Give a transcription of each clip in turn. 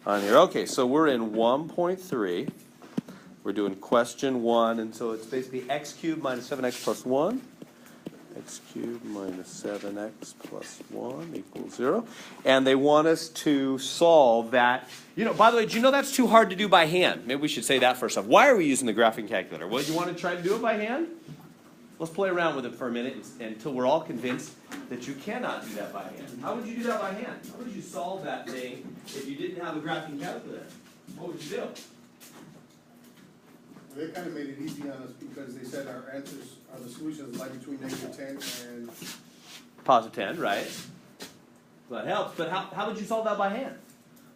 on here. Okay, so we're in 1.3. We're doing question 1, and so it's basically x cubed minus 7x plus 1. X cubed minus 7x plus 1 equals 0. And they want us to solve that. You know, by the way, do you know that's too hard to do by hand? Maybe we should say that first off. Why are we using the graphing calculator? Well, you want to try to do it by hand? Let's play around with it for a minute until we're all convinced that you cannot do that by hand. How would you do that by hand? How would you solve that thing if you didn't have a graphing calculator? What would you do? They kind of made it easy on us because they said our answers are the solutions lie between -10 and positive 10, right? Well, that helps. But how would you solve that by hand?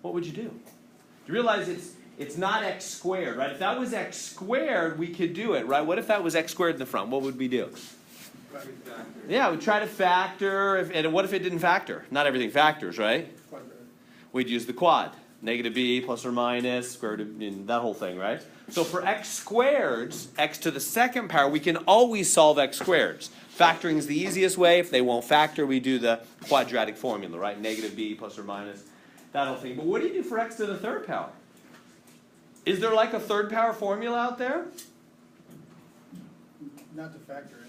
What would you do? Do you realize it's not x squared, right? If that was x squared, we could do it, right? What if that was x squared in the front? What would we do? Yeah, we'd try to factor. And what if it didn't factor? Not everything factors, right? We'd use the quad. Negative b plus or minus, square root of, that whole thing, right? So for x squareds, x to the second power, we can always solve x squareds. Factoring is the easiest way. If they won't factor, we do the quadratic formula, right? Negative b plus or minus, that whole thing. But what do you do for x to the third power? Is there like a third power formula out there? not to factor it.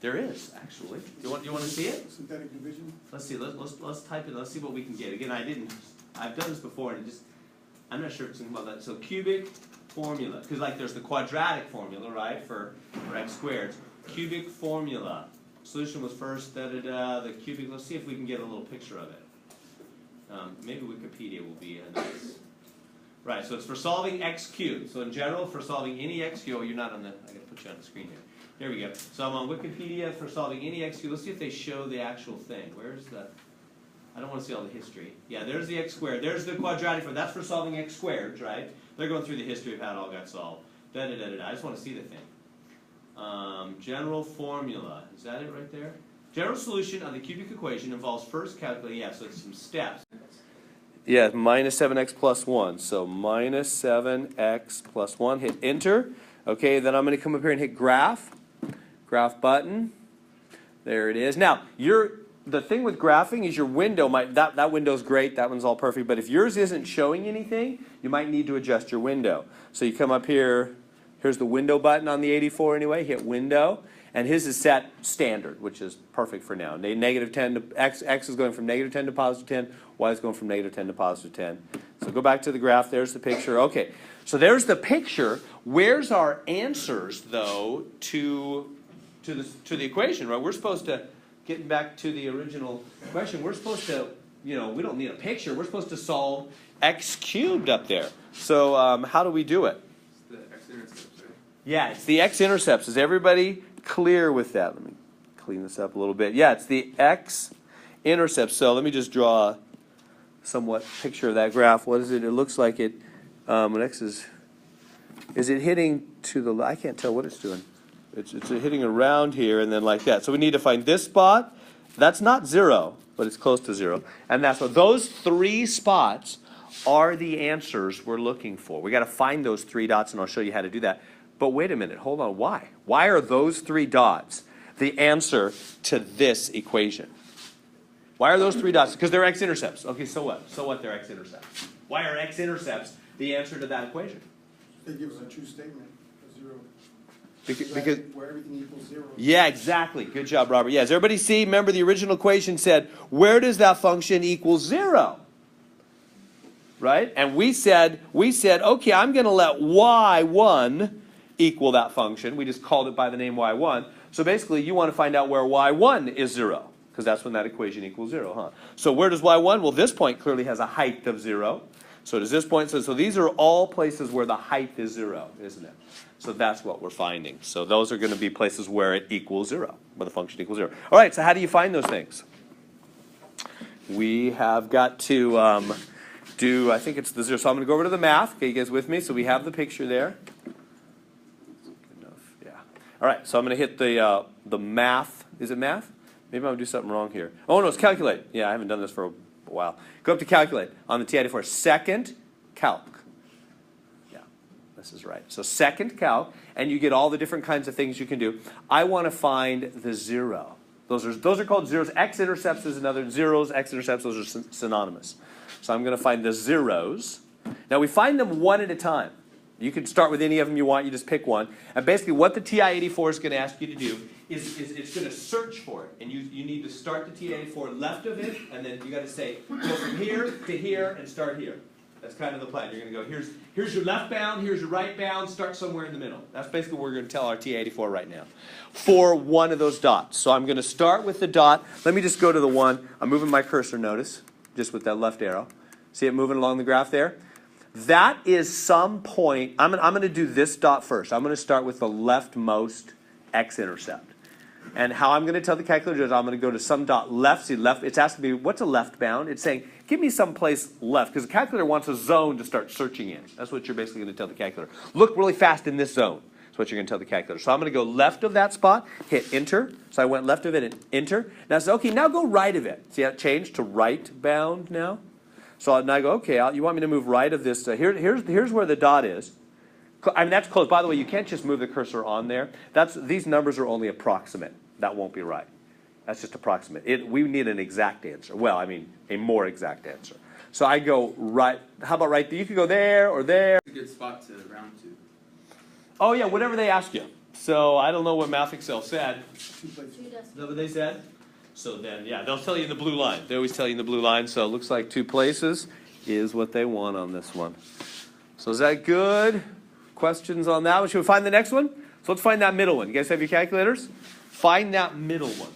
There is, actually. You want to see it? Synthetic division? Let's see. Let's type it. Let's see what we can get. Again, I've done this before, and I'm not sure if it's about that. So cubic formula, because like there's the quadratic formula, right, for x squared. Cubic formula. Solution was first, the cubic. Let's see if we can get a little picture of it. Maybe Wikipedia will be a nice. Right, so it's for solving x cubed. So in general, for solving any x cubed, oh, you're not on the, I gotta put you on the screen here. Here we go. So I'm on Wikipedia for solving any x cubed. Let's see if they show the actual thing. Where's the, I don't want to see all the history. Yeah, there's the x squared. There's the quadratic formula. That's for solving x squared, right? They're going through the history of how it all got solved. I just want to see the thing. General formula. Is that it right there? General solution of the cubic equation involves first calculating, yeah, so it's some steps. Yeah, minus 7x plus 1. So minus 7x plus 1. Hit enter. Okay, then I'm going to come up here and hit graph. Graph button. There it is. Now, the thing with graphing is your window might, that window's great, that one's all perfect, but if yours isn't showing anything, you might need to adjust your window. So you come up here, here's the window button on the 84 anyway, hit window, and his is set standard, which is perfect for now. Negative 10 to, x is going from negative 10 to positive 10, y is going from negative 10 to positive 10. So go back to the graph, there's the picture. Okay, so there's the picture. Where's our answers, though, to the equation, right? We're supposed to, getting back to the original question, we're supposed to, we don't need a picture. We're supposed to solve x cubed up there. So how do we do it? It's the x-intercepts, right? Yeah, it's the x-intercepts. Is everybody clear with that? Let me clean this up a little bit. Yeah, it's the x-intercepts. So let me just draw a somewhat picture of that graph. What is it? It looks like it, when x is it hitting to the, I can't tell what it's doing. It's hitting around here and then like that. So we need to find this spot. That's not 0, but it's close to 0. And that's what those 3 spots are the answers we're looking for. We got to find those 3 dots, and I'll show you how to do that. But wait a minute, hold on. Why? Why are those 3 dots the answer to this equation? Why are those 3 dots? Because they're x-intercepts. Okay, so what? So what? They're x-intercepts. Why are x-intercepts the answer to that equation? They give us a true statement, a 0. Because where everything equals 0. Yeah, exactly. Good job, Robert. Yeah, does everybody see? Remember the original equation said, where does that function equal 0? Right? And we said, okay, I'm going to let y1 equal that function. We just called it by the name y1. So basically, you want to find out where y1 is 0, because that's when that equation equals 0, huh? So where does y1? Well, this point clearly has a height of 0. So does this point? So these are all places where the height is 0, isn't it? So that's what we're finding. So those are going to be places where it equals 0, where the function equals 0. All right, so how do you find those things? We have got to do, I think it's the 0. So I'm going to go over to the math. Okay, you guys with me? So we have the picture there. Good enough. Yeah. All right, so I'm going to hit the math. Is it math? Maybe I'm going to do something wrong here. Oh, no, it's calculate. Yeah, I haven't done this for a while. Go up to calculate on the TI-84. Second calc. This is right. So second calc, and you get all the different kinds of things you can do. I want to find the 0. Those are called zeros. X-intercepts is another. Zeros, x-intercepts, those are synonymous. So I'm going to find the zeros. Now we find them one at a time. You can start with any of them you want, you just pick one. And basically what the TI-84 is going to ask you to do is it's going to search for it. And you need to start the TI-84 left of it, and then you got to say, go from here to here and start here. That's kind of the plan. You're going to go, here's your left bound, here's your right bound, start somewhere in the middle. That's basically what we're going to tell our TI-84 right now for one of those dots. So I'm going to start with the dot. Let me just go to the one. I'm moving my cursor, notice, just with that left arrow. See it moving along the graph there? That is some point. I'm going to do this dot first. I'm going to start with the leftmost x-intercept. And how I'm going to tell the calculator is I'm going to go to some dot left. See, left. It's asking me, what's a left bound? It's saying, give me some place left. Because the calculator wants a zone to start searching in. That's what you're basically going to tell the calculator. Look really fast in this zone. That's what you're going to tell the calculator. So I'm going to go left of that spot, hit enter. So I went left of it and enter. Now I say, okay, now go right of it. See how it changed to right bound now? So now I go, okay, you want me to move right of this. Here's where the dot is. I mean, that's close. By the way, you can't just move the cursor on there. These numbers are only approximate. That won't be right. That's just approximate. We need an exact answer. Well, I mean, a more exact answer. So I go right. How about right there? You could go there or there. It's a good spot to round to. Oh, yeah, whatever they ask you. So I don't know what Math Excel said. 2 places. Is that what they said? So then, yeah, they'll tell you in the blue line. They always tell you in the blue line. So it looks like 2 places is what they want on this one. So is that good? Questions on that one? Should we find the next one? So let's find that middle one. You guys have your calculators? Find that middle one.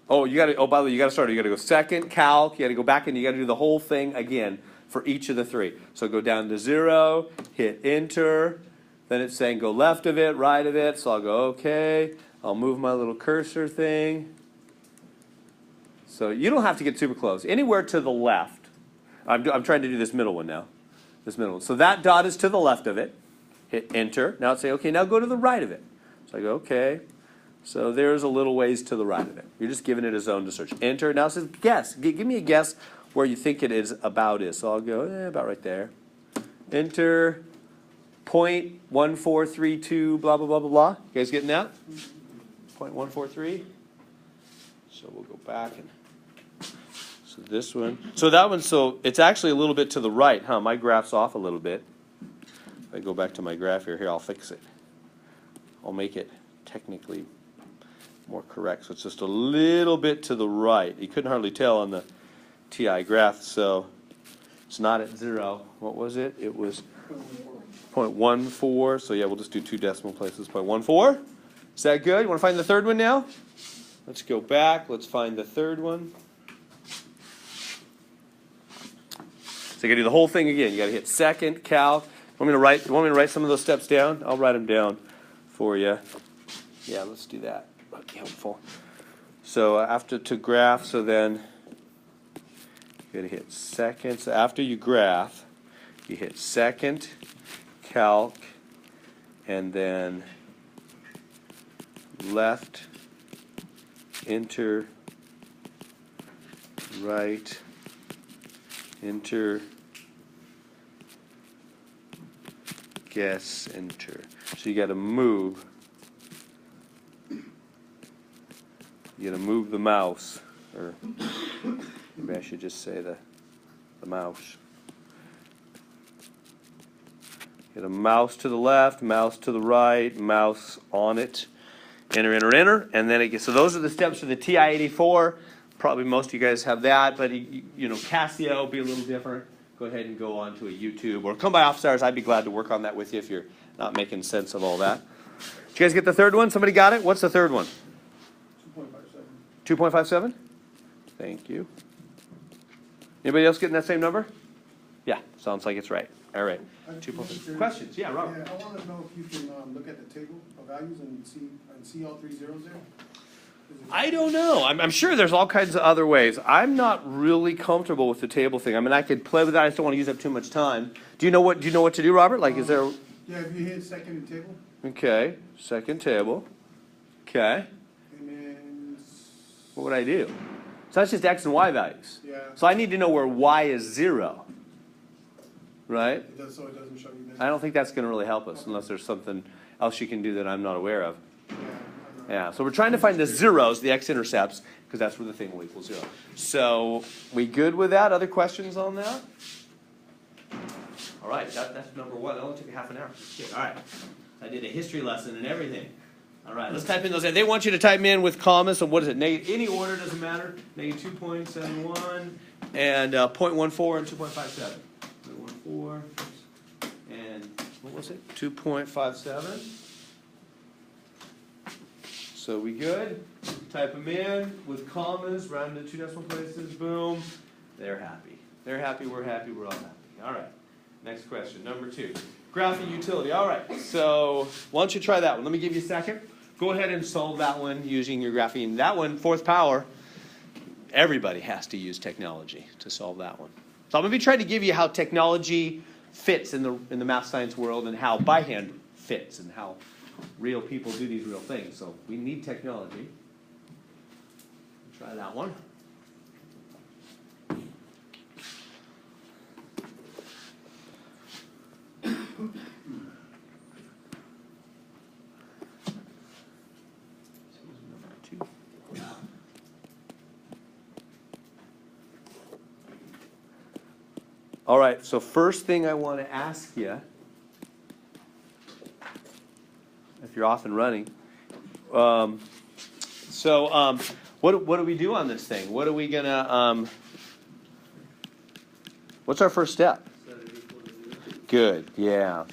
Oh, by the way, you got to start. You got to go second, calc. You got to go back and you got to do the whole thing again for each of the 3. So go down to 0, hit enter. Then it's saying go left of it, right of it. So I'll go, okay. I'll move my little cursor thing. So you don't have to get super close. Anywhere to the left. I'm trying to do this middle one now. This middle one. So that dot is to the left of it. Hit enter. Now it's saying, okay, now go to the right of it. So I go, okay. So there's a little ways to the right of it. You're just giving it a zone to search. Enter. Now it says guess. Give me a guess where you think it is about is. So I'll go about right there. Enter. 0.1432 blah blah blah blah blah. You guys getting that? 0.143. So we'll go back and so this one. So that one. So it's actually a little bit to the right, huh? My graph's off a little bit. If I go back to my graph here, I'll fix it. I'll make it technically more correct. So it's just a little bit to the right. You couldn't hardly tell on the TI graph. So it's not at 0. What was it? It was 0.14. So yeah, we'll just do 2 decimal places. 0.14. Is that good? You want to find the third one now? Let's go back. Let's find the third one. So you got to do the whole thing again. You got to hit second, calc. You want me to write some of those steps down? I'll write them down for you. Yeah, let's do that. That'd be helpful. So after to graph, so then you got to hit second. So after you graph, you hit second, calc, and then left, enter, right, enter, guess, enter. So you got to move. You got to move the mouse, or maybe I should just say the mouse. Get a mouse to the left, mouse to the right, mouse on it. Enter, enter, enter, and then it gets. So those are the steps for the TI-84. Probably most of you guys have that, but you know, Casio will be a little different. Go ahead and go on to a YouTube or come by office hours. I'd be glad to work on that with you if you're not making sense of all that. Did you guys get the third one? Somebody got it? What's the third one? 2.57. 2.57? Thank you. Anybody else getting that same number? Yeah, sounds like it's right. All right. 2.57. Questions? Yeah, Robert. Yeah, I want to know if you can look at the table of values and see all 3 zeros there. I don't know. I'm sure there's all kinds of other ways. I'm not really comfortable with the table thing. I mean, I could play with that. I just don't want to use up too much time. Do you know what to do, Robert? Like, is there? Yeah, if you hit second in table. Okay, second table. Okay. And then. What would I do? So that's just x and y values. Yeah. So I need to know where y is 0. Right? It does, so it doesn't show you that. I don't think that's going to really help us unless there's something else you can do that I'm not aware of. Yeah, Yeah, so we're trying to find the zeros, the x-intercepts, because that's where the thing will equal 0. So we good with that? Other questions on that? All right, that's number 1. That only took a half an hour. Okay, all right. I did a history lesson and everything. All right, let's type in those. They want you to type in with commas. So what is it? Any order doesn't matter. Negative 2.71 and 0.14 and 2.57. 0.14 and what was it? 2.57. So we good? Type them in with commas, round to 2 decimal places. Boom. They're happy. They're happy. We're happy. We're all happy. All right. Next question, number 2. Graphing utility. All right, so why don't you try that one? Let me give you a second. Go ahead and solve that one using your graphing. That one, 4th power, everybody has to use technology to solve that one. So I'm going to be trying to give you how technology fits in the math science world and how by hand fits and how real people do these real things. So we need technology. Try that one. All right, so first thing I want to ask you, if you're off and running, what do we do on this thing? What are we gonna? What's our first step? Good, yeah.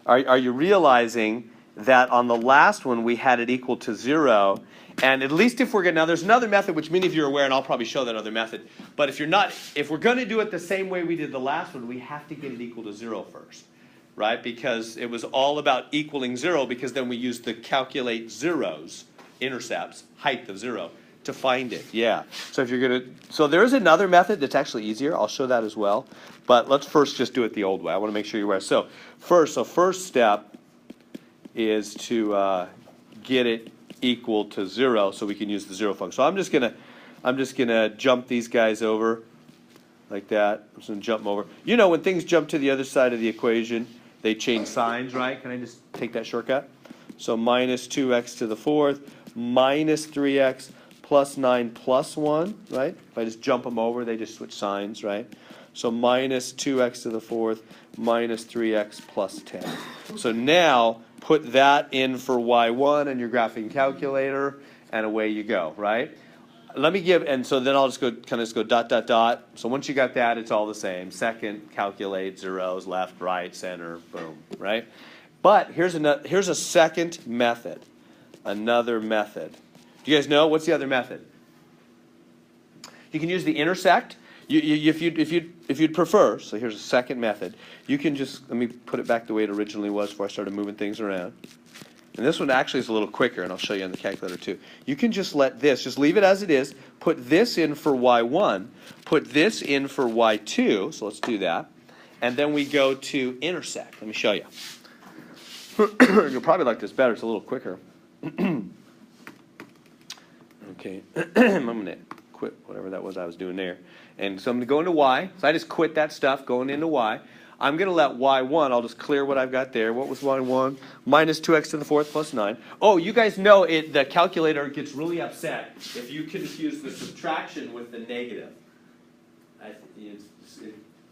Are you realizing that on the last one we had it equal to 0? And at least if we're going to, now there's another method which many of you are aware, and I'll probably show that other method. But if you're not, if we're going to do it the same way we did the last one, we have to get it equal to 0 first, right? Because it was all about equaling 0, because then we used the calculate zeros, intercepts, height of 0, to find it. Yeah. So if you're going to, so there is another method that's actually easier. I'll show that as well. But let's first just do it the old way. I want to make sure you're aware. So first step is to get it equal to 0, so we can use the 0 function. So I'm just gonna jump these guys over like that. I'm just gonna jump them over. You know, when things jump to the other side of the equation, they change signs, right? Can I just take that shortcut? So minus 2x to the 4th minus 3x plus 9 plus 1, right? If I just jump them over, they just switch signs, right? So minus 2x to the 4th minus 3x plus 10. So now put that in for y1 in your graphing calculator, and away you go, right? Let me give, and so then I'll just go, kind of just go dot, dot, dot. So once you got that, it's all the same. Second, calculate zeros, left, right, center, boom, right? But here's a second method, another method. Do you guys know what's the other method? You can use the intersect. If you'd prefer, so here's a second method. You can just, let me put it back the way it originally was before I started moving things around. And this one actually is a little quicker, and I'll show you on the calculator too. You can just let this, just leave it as it is, put this in for y1, put this in for y2, so let's do that. And then we go to intersect. Let me show you. You'll probably like this better, it's a little quicker. Okay, I'm going to quit whatever that was I was doing there. And so I'm going to go into y. So I just quit that stuff, going into y. I'm going to let y1, I'll just clear what I've got there. What was y1? Minus 2x to the 4th plus 9. Oh, you guys know the calculator gets really upset if you confuse the subtraction with the negative. It's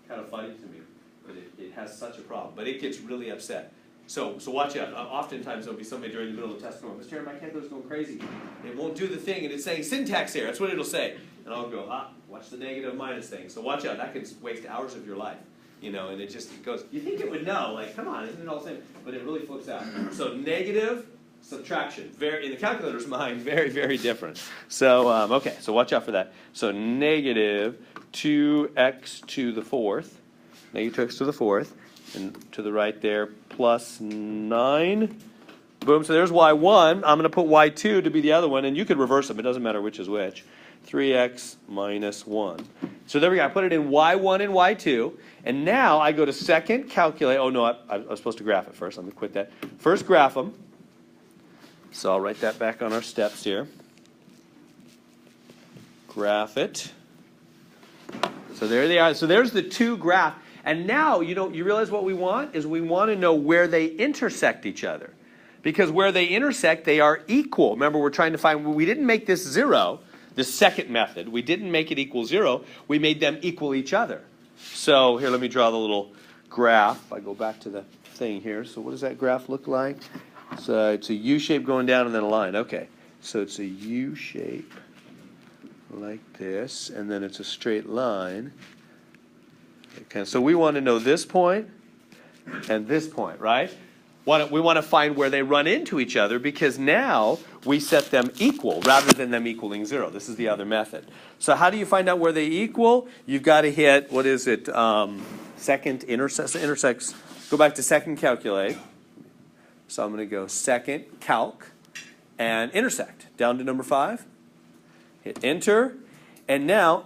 kind of funny to me, but it has such a problem. But it gets really upset. So watch out. Oftentimes there'll be somebody during the middle of the test going, Mr. my calculator's going crazy. It won't do the thing, and it's saying syntax error. That's what it'll say. And I'll go, watch the negative minus thing. So watch out. That could waste hours of your life. You know, and it goes, you think it would know, like, come on, isn't it all the same? But it really flips out. So negative, subtraction, in the calculator's mind, very, very different. So, okay, so watch out for that. So negative 2x to the 4th, negative 2x to the 4th, and to the right there, plus 9. Boom, so there's y1. I'm going to put y2 to be the other one, and you could reverse them. It doesn't matter which is which. 3x minus 1. So there we go. I put it in y1 and y2. And now I go to second, calculate. Oh, no, I was supposed to graph it first. Let me quit that. First, graph them. So I'll write that back on our steps here. Graph it. So there they are. So there's the two graphs. And now, you realize what we want is we want to know where they intersect each other. Because where they intersect, they are equal. Remember, we're trying to find, we didn't make this 0, the second method. We didn't make it equal 0. We made them equal each other. So here, let me draw the little graph. I go back to the thing here. So what does that graph look like? So it's a U shape going down and then a line. Okay. So it's a U shape like this, and then it's a straight line. Okay. So we want to know this point and this point, right? We want to find where they run into each other, because now we set them equal rather than them equaling 0. This is the other method. So how do you find out where they equal? You've got to hit, what is it, second intersects. Go back to second calculate. So I'm going to go second calc and intersect. Down to number 5. Hit enter. And now,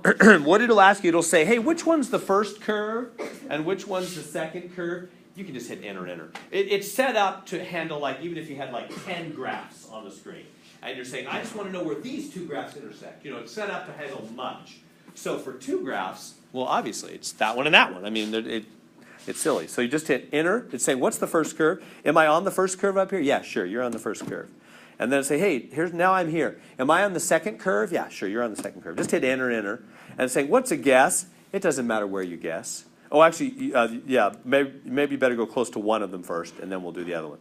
what it'll ask you, it'll say, hey, which one's the first curve and which one's the second curve? You can just hit enter, enter. It's set up to handle, like, even if you had like 10 graphs on the screen, and you're saying, I just want to know where these 2 graphs intersect. You know, it's set up to handle much. So for 2 graphs, well, obviously, it's that one and that one. I mean, it's silly. So you just hit enter. It's saying, what's the first curve? Am I on the first curve up here? Yeah, sure, you're on the first curve. And then say, hey, now I'm here. Am I on the second curve? Yeah, sure, you're on the second curve. Just hit enter, enter. And it's saying, what's a guess? It doesn't matter where you guess. Oh, actually, yeah, maybe you better go close to one of them first, and then we'll do the other one.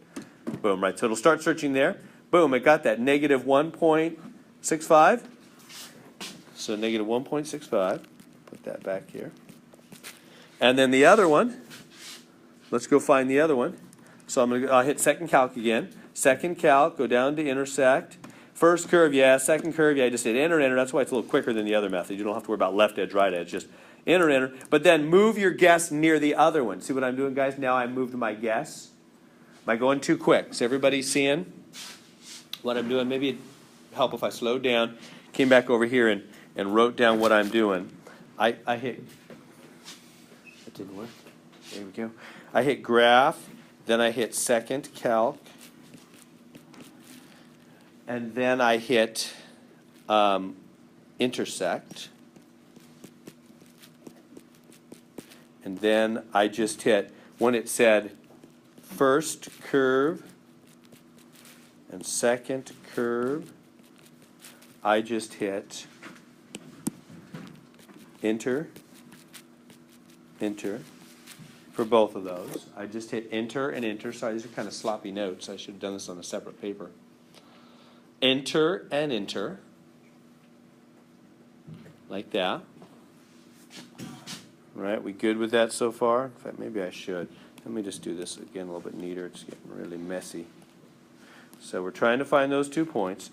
Boom, right. So it'll start searching there. Boom, it got that, negative 1.65. So negative 1.65. Put that back here. And then the other one, let's go find the other one. So I'll hit second calc again. Second calc, go down to intersect. First curve, yeah. Second curve, yeah. Just hit enter, enter. That's why it's a little quicker than the other method. You don't have to worry about left edge, right edge. Just enter, enter. But then move your guess near the other one. See what I'm doing, guys? Now I moved my guess. Am I going too quick? Is everybody seeing what I'm doing? Maybe it'd help if I slowed down, came back over here and wrote down what I'm doing. I hit, that didn't work. There we go. I hit graph, then I hit second calc, and then I hit intersect. And then I just hit, when it said first curve and second curve, I just hit enter, enter for both of those. I just hit enter and enter. Sorry, these are kind of sloppy notes. I should have done this on a separate paper. Enter and enter, like that. Right, we good with that so far? In fact, maybe I should. Let me just do this again a little bit neater. It's getting really messy. So we're trying to find those 2 points.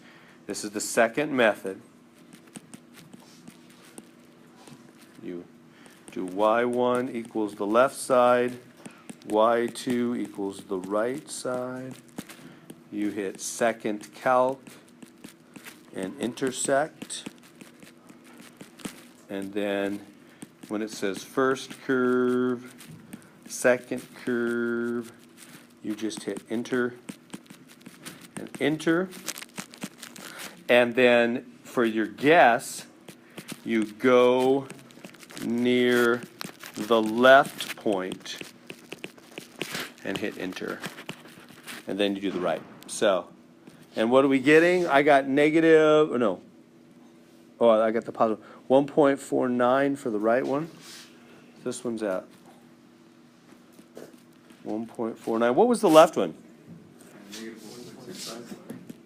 This is the second method. You do y1 equals the left side, y2 equals the right side. You hit second calc and intersect. And then when it says first curve, second curve, you just hit enter and enter. And then for your guess, you go near the left point and hit enter. And then you do the right. So, and what are we getting? I got negative, or no. Oh, I got the positive. 1.49 for the right one. This one's at 1.49. What was the left one?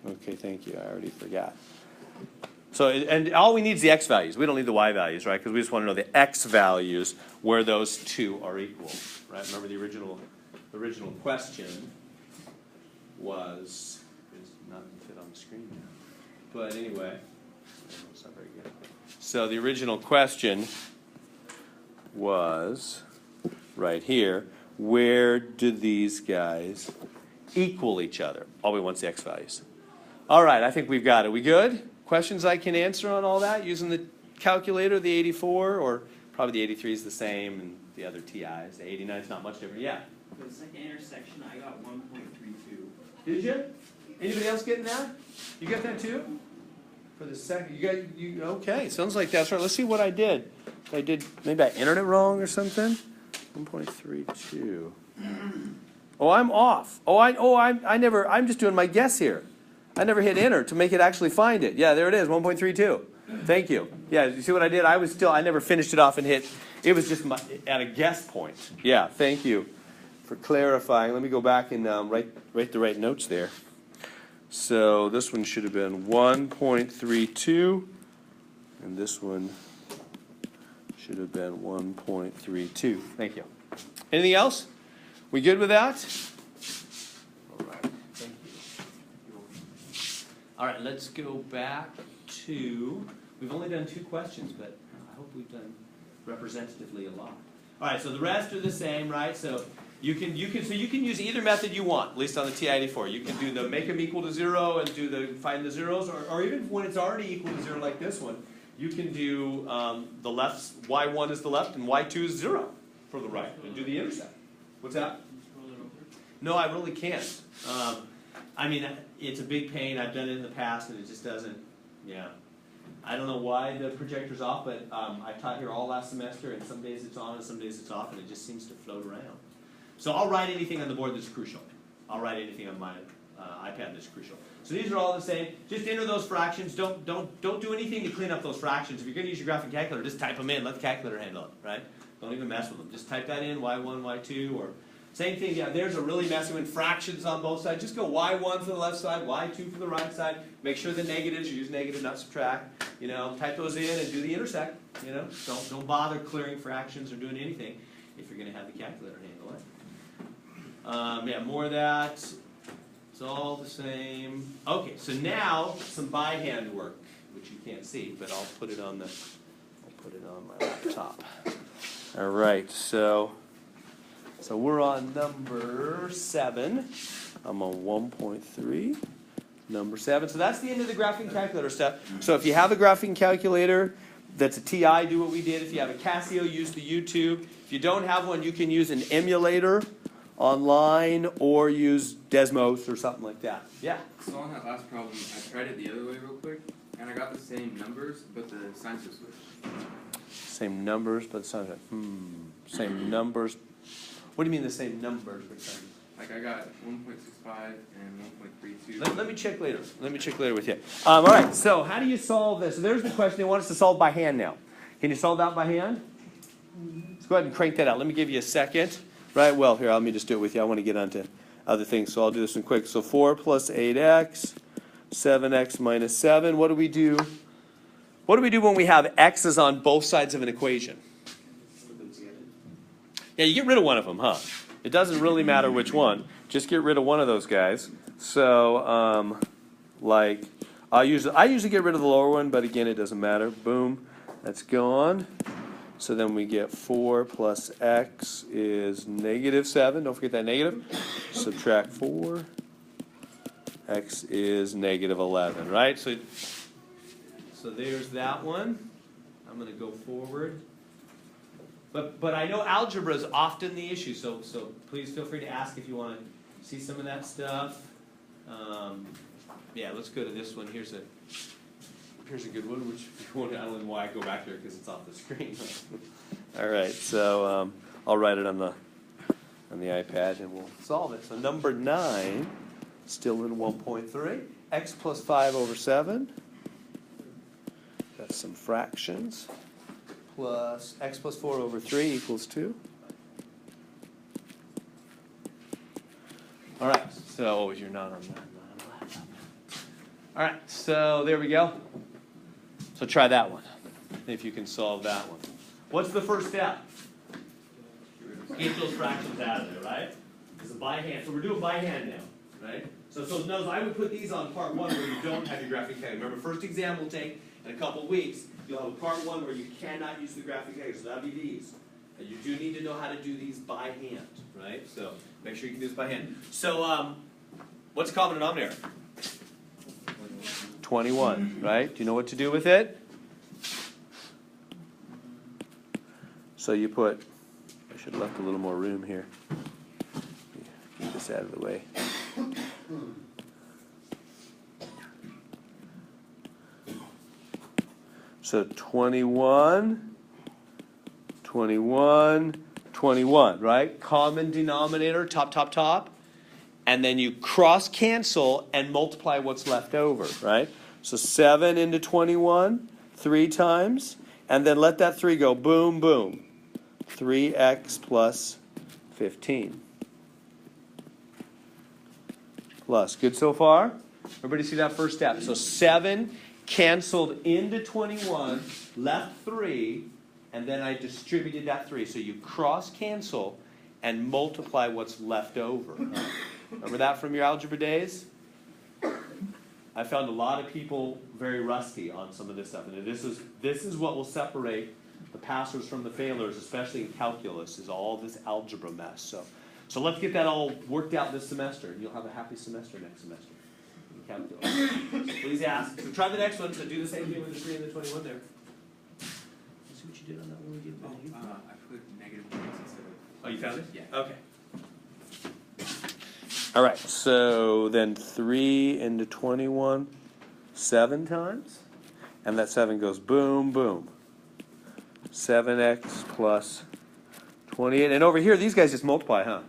Okay, thank you. I already forgot. So, and all we need is the x values. We don't need the y values, right? Because we just want to know the x values where those 2 are equal, right? Remember the original question was, it's not fit on the screen now. But anyway, it's not very good. So the original question was right here, where do these guys equal each other? All we want is the x values. All right, I think we've got it. We good? Questions I can answer on all that using the calculator, the 84, or probably the 83 is the same, and the other TIs. The 89 is not much different. Yeah? For the second intersection, I got 1.32. Did you? Anybody else getting that? You got that too? For the second, you okay? Sounds like that's right. Let's see what I did. Maybe I entered it wrong or something. 1.32. Oh, I'm off. I'm just doing my guess here. I never hit enter to make it actually find it. Yeah, there it is, 1.32. Thank you. Yeah, you see what I did? I never finished it off and hit. It was just at a guess point. Yeah, thank you for clarifying. Let me go back and write the right notes there. So this one should have been 1.32, and this one should have been 1.32. Thank you. Anything else? We good with that? All right. Thank you. All right, let's go back to, we've only done 2 questions, but I hope we've done representatively a lot. All right, so the rest are the same, right? So you can use either method you want, at least on the TI-84. You can do the make them equal to 0 and do the find the zeros, or even when it's already equal to 0 like this one, you can do the left, y1 is the left and y2 is 0 for the right, and do the intercept. What's that? No, I really can't. I mean, it's a big pain. I've done it in the past, and it just doesn't, yeah. I don't know why the projector's off, but I taught here all last semester, and some days it's on and some days it's off, and it just seems to float around. So I'll write anything on the board that's crucial. I'll write anything on my iPad that's crucial. So these are all the same. Just enter those fractions. Don't do anything to clean up those fractions. If you're going to use your graphing calculator, just type them in. Let the calculator handle it, right? Don't even mess with them. Just type that in, y1, y2, or same thing. Yeah, there's a really messy one. Fractions on both sides. Just go y1 for the left side, y2 for the right side. Make sure the negatives, you use negative, not subtract. You know, type those in and do the intersect. You know, don't bother clearing fractions or doing anything if you're going to have the calculator handle it. Yeah, more of that. It's all the same. Okay, so now some by hand work, which you can't see, but I'll put it on my laptop. All right, so we're on number 7. I'm on 1.3. Number 7. So that's the end of the graphing calculator step. So if you have a graphing calculator that's a TI, do what we did. If you have a Casio, use the YouTube. If you don't have one, you can use an emulator online or use Desmos or something like that. Yeah? So on that last problem, I tried it the other way real quick, and I got the same numbers, but the signs were switched. Same numbers, but signs same numbers. What do you mean the same numbers? Like I got 1.65 and 1.32. Let me check later. Let me check later with you. All right, so how do you solve this? So there's the question they want us to solve by hand now. Can you solve that by hand? Let's go ahead and crank that out. Let me give you a second. Right, well, here, let me just do it with you. I want to get on to other things, so I'll do this one quick. So 4 plus 8x, 7x minus 7. What do we do? What do we do when we have x's on both sides of an equation? Yeah, you get rid of one of them, huh? It doesn't really matter which one. Just get rid of one of those guys. So, like, I usually get rid of the lower one, but again, it doesn't matter. Boom, that's gone. So then we get 4 plus x is negative 7. Don't forget that negative. Subtract 4. X is negative 11, right? So there's that one. I'm going to go forward. But I know algebra is often the issue, so please feel free to ask if you want to see some of that stuff. Yeah, let's go to this one. Here's a good one, which I don't know why I go back there because it's off the screen. All right, so I'll write it on the iPad and we'll solve it. So number 9, still in 1.3, x plus 5 over 7. That's some fractions. Plus x plus 4 over 3 equals 2. All right, so you're not on that. All right, so there we go. So try that one, if you can solve that one. What's the first step? Get those fractions out of there, right? It's a by hand. So we're doing by hand now, right? So notice I would put these on part 1 where you don't have your graphic calculator. Remember, first exam will take in a couple weeks. You'll have a part 1 where you cannot use the graphic calculator. So that'll be these. And you do need to know how to do these by hand, right? So make sure you can do this by hand. So what's the common denominator? 21, right? Do you know what to do with it? So you put, I should have left a little more room here. Get this out of the way. So 21, 21, 21, right? Common denominator, top, top, top. And then you cross cancel and multiply what's left over, right? So 7 into 21, 3 times. And then let that 3 go, boom, boom. 3x plus 15. Plus, good so far? Everybody see that first step? So 7 canceled into 21, left 3, and then I distributed that 3. So you cross cancel and multiply what's left over. Remember that from your algebra days? I found a lot of people very rusty on some of this stuff. And this is what will separate the passers from the failures, especially in calculus, is all this algebra mess. So let's get that all worked out this semester, and you'll have a happy semester next semester in calculus. Please ask. So try the next one. So do the same thing with the 3 and the 21 there. See what you did on that one again? I put negative 1 instead of. Oh, you found it? Yeah. Okay. All right, so then 3 into 21, 7 times. And that 7 goes boom, boom. 7x plus 28. And over here, these guys just multiply, huh?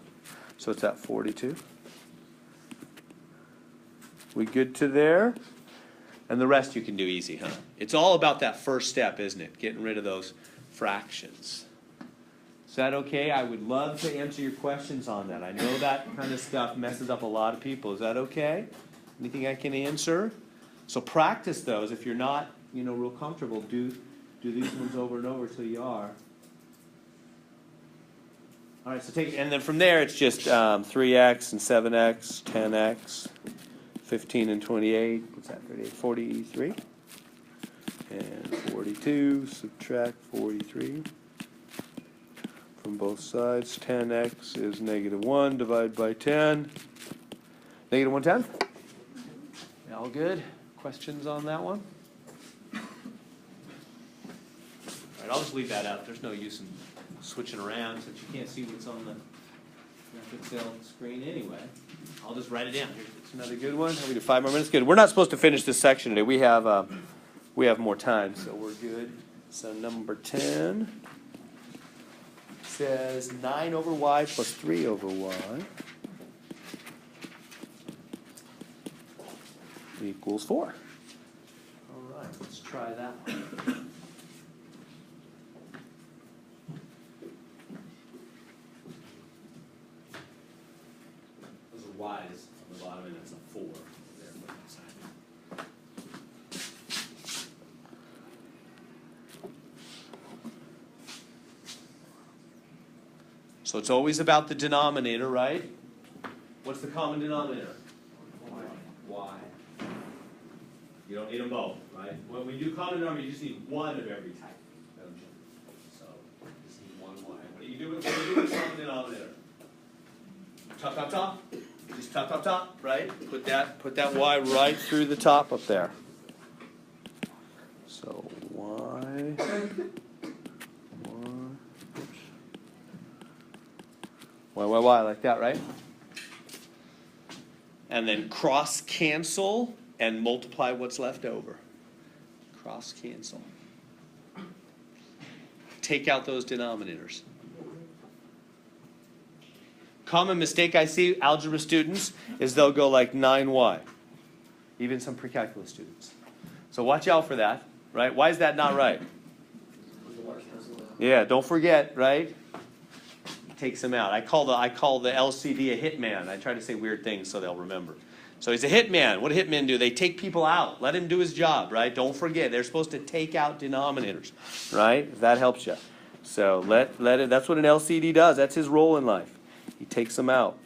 So it's at 42. We good to there? And the rest you can do easy, huh? It's all about that first step, isn't it? Getting rid of those fractions. Is that okay? I would love to answer your questions on that. I know that kind of stuff messes up a lot of people. Is that okay? Anything I can answer? So practice those. If you're not, real comfortable, do these ones over and over till you are. All right, so take it, and then from there it's just 3x and 7x, 10x, 15 and 28. What's that? 38, 43. And 42, subtract 43. From both sides, 10x is negative 1, divide by 10. Negative 1/10? All good? Questions on that one? All right, I'll just leave that out. There's no use in switching around since you can't see what's on the graphic cell screen anyway. I'll just write it down. Here's another good one. We do 5 more minutes. Good. We're not supposed to finish this section today. We have more time, so we're good. So number 10. Says 9 over y plus 3 over y equals 4. All right, let's try that one. Those are y's on the bottom, and that's a 4 there on the side. So it's always about the denominator, right? What's the common denominator? Y. You don't need them both, right? When we do common denominator, you just need one of every type, don't you? So you just need one Y. What do you do with the common denominator? Top, top, top. Just top, top, top, right? Put that Y right through the top up there. So Y. Y, like that, right? And then cross cancel and multiply what's left over. Cross cancel. Take out those denominators. Common mistake I see algebra students is they'll go like 9y. Even some pre-calculus students. So watch out for that, right? Why is that not right? Yeah, don't forget, right? Takes them out. I call the LCD a hitman. I try to say weird things so they'll remember. So he's a hitman. What do hitmen do? They take people out. Let him do his job, right? Don't forget. They're supposed to take out denominators, right? If that helps you. So let it. That's what an LCD does. That's his role in life. He takes them out.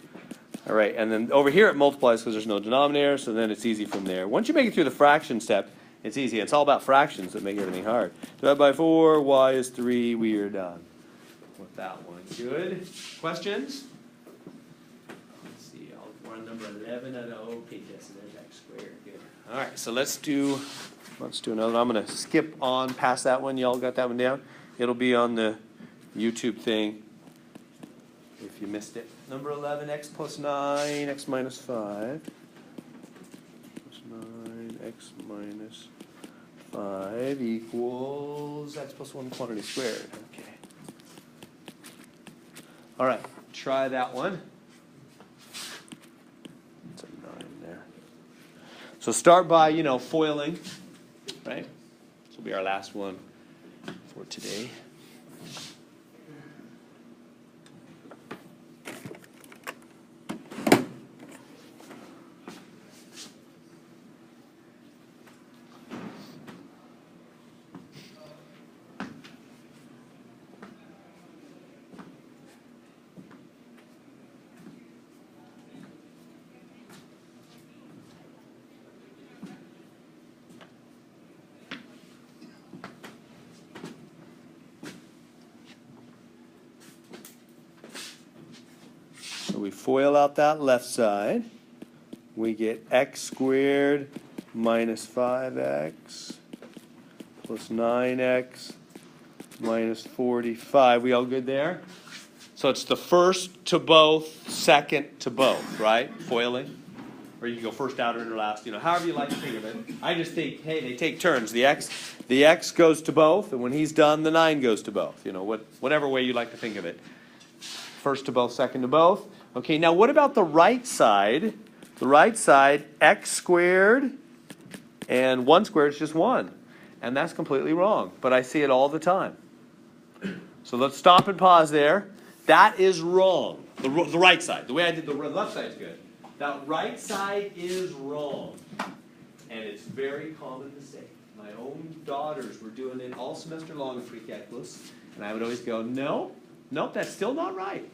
All right, and then over here it multiplies because there's no denominator, so then it's easy from there. Once you make it through the fraction step, it's easy. It's all about fractions that make everything hard. Divide by 4, y is 3, we are done with that one. Good. Questions? Let's see. We're on number 11 out of okay, yes, there's x squared. Good. All right, so let's do another one. I'm going to skip on past that one. Y'all got that one down? It'll be on the YouTube thing if you missed it. Number 11, x plus 9, x minus 5. Plus 9, x minus 5 equals x plus 1 quantity squared. Okay. All right, try that one. It's a 9 there. So start by, foiling, right? This will be our last one for today. So we FOIL out that left side. We get x squared minus 5x plus 9x minus 45. We all good there? So it's the first to both, second to both, right? FOILing. Or you can go first outer and last, however you like to think of it. I just think, hey, they take turns. The x goes to both, and when he's done, the 9 goes to both. Whatever way you like to think of it. First to both, second to both. Okay, now what about the right side? The right side, x squared and 1 squared is just 1. And that's completely wrong, but I see it all the time. So let's stop and pause there. That is wrong. The right side. The way I did the left side is good. That right side is wrong. And it's very common to say. My own daughters were doing it all semester long in pre-calculus, and I would always go, nope, that's still not right.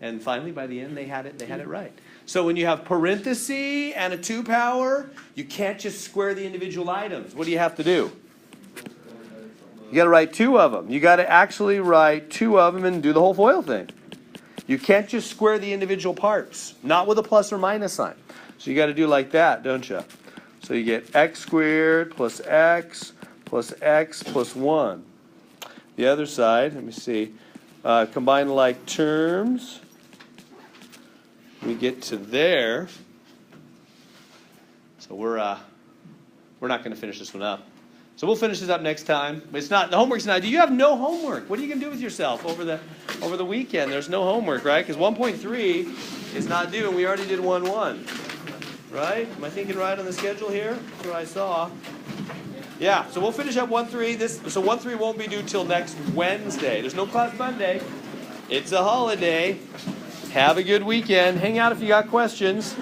And finally, by the end, they had it right. So when you have parenthesis and a 2 power, you can't just square the individual items. What do you have to do? You got to write 2 of them. You got to actually write 2 of them and do the whole FOIL thing. You can't just square the individual parts, not with a plus or minus sign. So you got to do like that, don't you? So you get x squared plus x plus 1. The other side, let me see, combine like terms. We get to there. So we're not going to finish this one up. So we'll finish this up next time. But the homework's not. Do you have no homework? What are you going to do with yourself over the weekend? There's no homework, right? Because 1.3 is not due, and we already did 1.1. Right? Am I thinking right on the schedule here? That's what I saw. Yeah, so we'll finish up 1.3. So 1.3 won't be due till next Wednesday. There's no class Monday. It's a holiday. Have a good weekend. Hang out if you got questions.